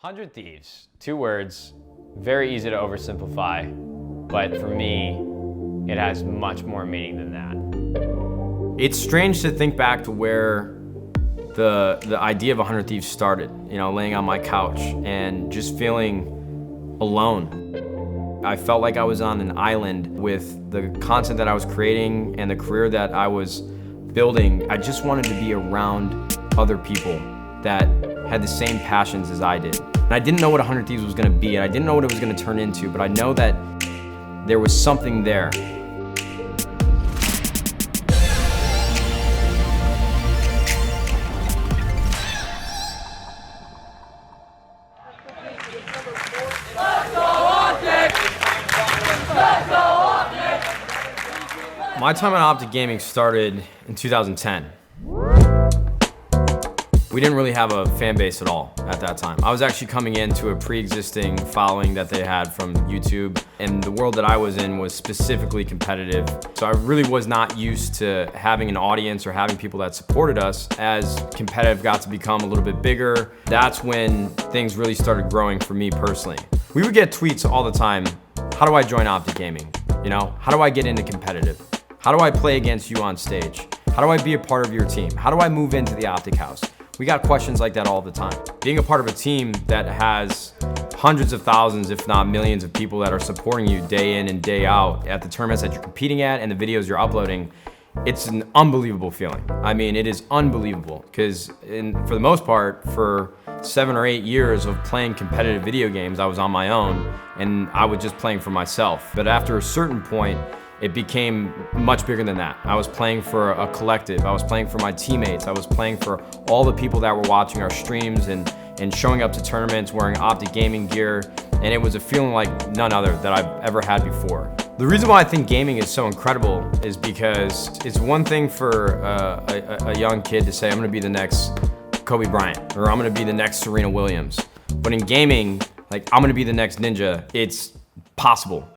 100 Thieves, 2 words, very easy to oversimplify, but for me, it has much more meaning than that. It's strange to think back to where the idea of 100 Thieves started, you know, laying on my couch and just feeling alone. I felt like I was on an island with the content that I was creating and the career that I was building. I just wanted to be around other people that had the same passions as I did. And I didn't know what 100 Thieves was gonna be, and I didn't know what it was gonna turn into, but I know that there was something there. My time at Optic Gaming started in 2010. We didn't really have a fan base at all at that time. I was actually coming into a pre-existing following that they had from YouTube, and the world that I was in was specifically competitive. So I really was not used to having an audience or having people that supported us. As competitive got to become a little bit bigger, that's when things really started growing for me personally. We would get tweets all the time, how do I join Optic Gaming? You know, how do I get into competitive? How do I play against you on stage? How do I be a part of your team? How do I move into the Optic House? We got questions like that all the time. Being a part of a team that has hundreds of thousands, if not millions of people that are supporting you day in and day out at the tournaments that you're competing at and the videos you're uploading, it's an unbelievable feeling. I mean, it is unbelievable because for the most part, for 7 or 8 years of playing competitive video games, I was on my own and I was just playing for myself. But after a certain point, it became much bigger than that. I was playing for a collective. I was playing for my teammates. I was playing for all the people that were watching our streams and showing up to tournaments wearing Optic Gaming gear. And it was a feeling like none other that I've ever had before. The reason why I think gaming is so incredible is because it's one thing for a young kid to say, I'm gonna be the next Kobe Bryant, or I'm gonna be the next Serena Williams. But in gaming, like, I'm gonna be the next Ninja, it's possible.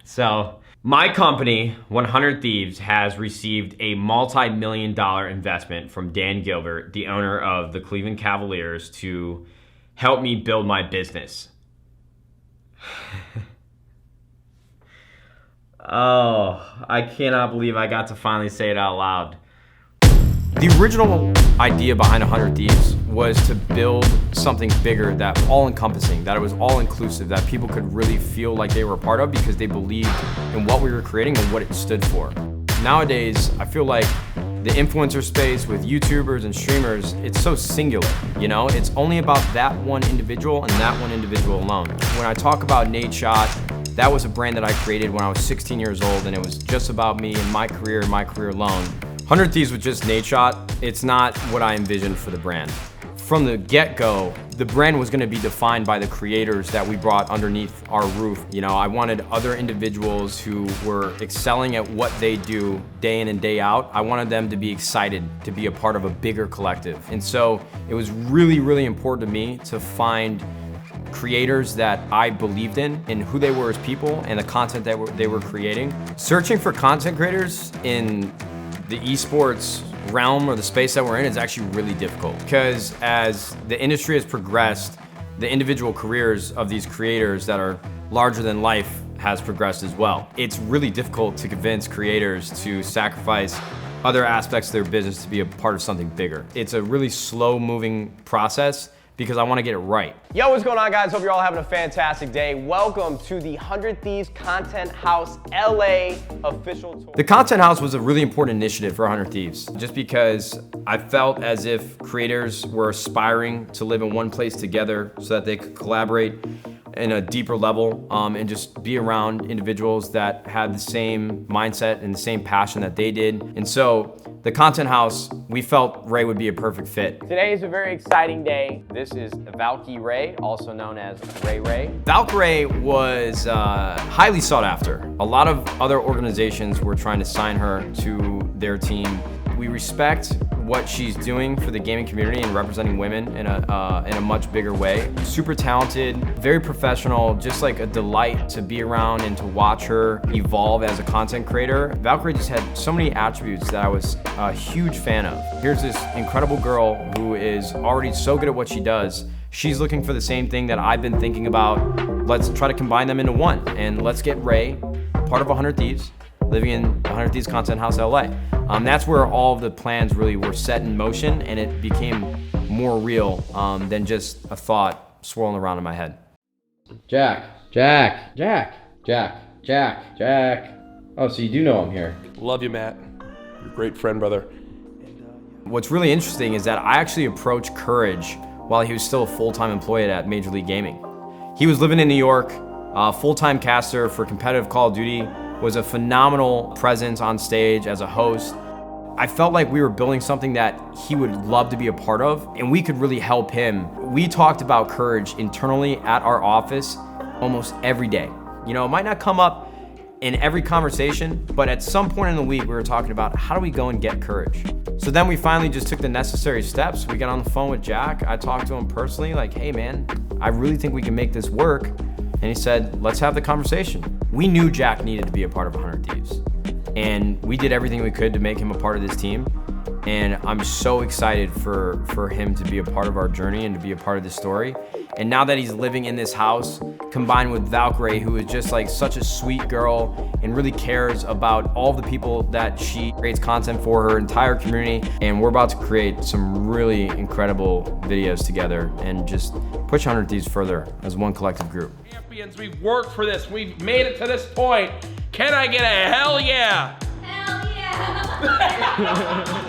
So, my company, 100 Thieves, has received a multi-million-dollar investment from Dan Gilbert, the owner of the Cleveland Cavaliers, to help me build my business. Oh, I cannot believe I got to finally say it out loud. The original idea behind 100 Thieves was to build something bigger, that all-encompassing, that it was all-inclusive, that people could really feel like they were a part of because they believed in what we were creating and what it stood for. Nowadays, I feel like the influencer space with YouTubers and streamers, it's so singular, you know? It's only about that one individual and that one individual alone. When I talk about Nadeshot, that was a brand that I created when I was 16 years old, and it was just about me and my career alone. 100 Thieves with just Nadeshot, it's not what I envisioned for the brand. From the get-go, the brand was gonna be defined by the creators that we brought underneath our roof. You know, I wanted other individuals who were excelling at what they do day in and day out. I wanted them to be excited to be a part of a bigger collective. And so it was really, really important to me to find creators that I believed in who they were as people and the content that they were creating. Searching for content creators in the esports realm or the space that we're in is actually really difficult because as the industry has progressed, the individual careers of these creators that are larger than life has progressed as well. It's really difficult to convince creators to sacrifice other aspects of their business to be a part of something bigger. It's a really slow moving process because I want to get it right. Yo, what's going on, guys? Hope you're all having a fantastic day. Welcome to the 100 Thieves Content House LA official tour. The Content House was a really important initiative for 100 Thieves, just because I felt as if creators were aspiring to live in one place together so that they could collaborate in a deeper level and just be around individuals that had the same mindset and the same passion that they did. And so the Content House, we felt Ray would be a perfect fit. Today is a very exciting day. This is Valky Ray, also known as Ray Ray. Valkyrie was highly sought after. A lot of other organizations were trying to sign her to their team. We respect what she's doing for the gaming community and representing women in a much bigger way. Super talented, very professional, just like a delight to be around and to watch her evolve as a content creator. Valkyrie just had so many attributes that I was a huge fan of. Here's this incredible girl who is already so good at what she does, She's looking for the same thing that I've been thinking about. Let's try to combine them into one, and let's get Ray part of 100 Thieves, living in 100 Thieves Content House LA. That's where all of the plans really were set in motion, and it became more real than just a thought swirling around in my head. Jack. Oh, so you do know I'm here. Love you, Matt. You're a great friend, brother. What's really interesting is that I actually approached Courage while he was still a full-time employee at Major League Gaming. He was living in New York, full-time caster for competitive Call of Duty, was a phenomenal presence on stage as a host. I felt like we were building something that he would love to be a part of, and we could really help him. We talked about Courage internally at our office almost every day. You know, it might not come up in every conversation, but at some point in the week, we were talking about how do we go and get Courage. So then we finally just took the necessary steps. We got on the phone with Jack. I talked to him personally, like, hey man, I really think we can make this work. And he said, let's have the conversation. We knew Jack needed to be a part of 100 Thieves. And we did everything we could to make him a part of this team. And I'm so excited for him to be a part of our journey and to be a part of this story. And now that he's living in this house, combined with Valkyrie, who is just like such a sweet girl and really cares about all the people that she creates content for, her entire community. And we're about to create some really incredible videos together and just push 100 Thieves further as one collective group. Champions, we've worked for this. We've made it to this point. Can I get a hell yeah? Hell yeah!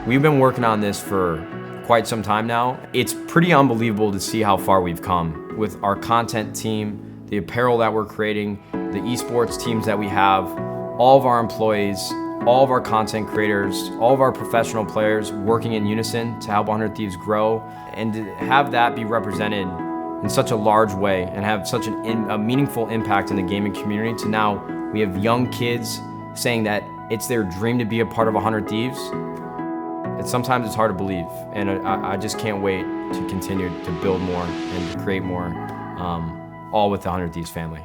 We've been working on this for quite some time now. It's pretty unbelievable to see how far we've come with our content team, the apparel that we're creating, the esports teams that we have, all of our employees, all of our content creators, all of our professional players working in unison to help 100 Thieves grow, and to have that be represented in such a large way and have such a meaningful impact in the gaming community. To now we have young kids saying that it's their dream to be a part of 100 Thieves. Sometimes it's hard to believe, and I just can't wait to continue to build more and to create more, all with the 100 Thieves family.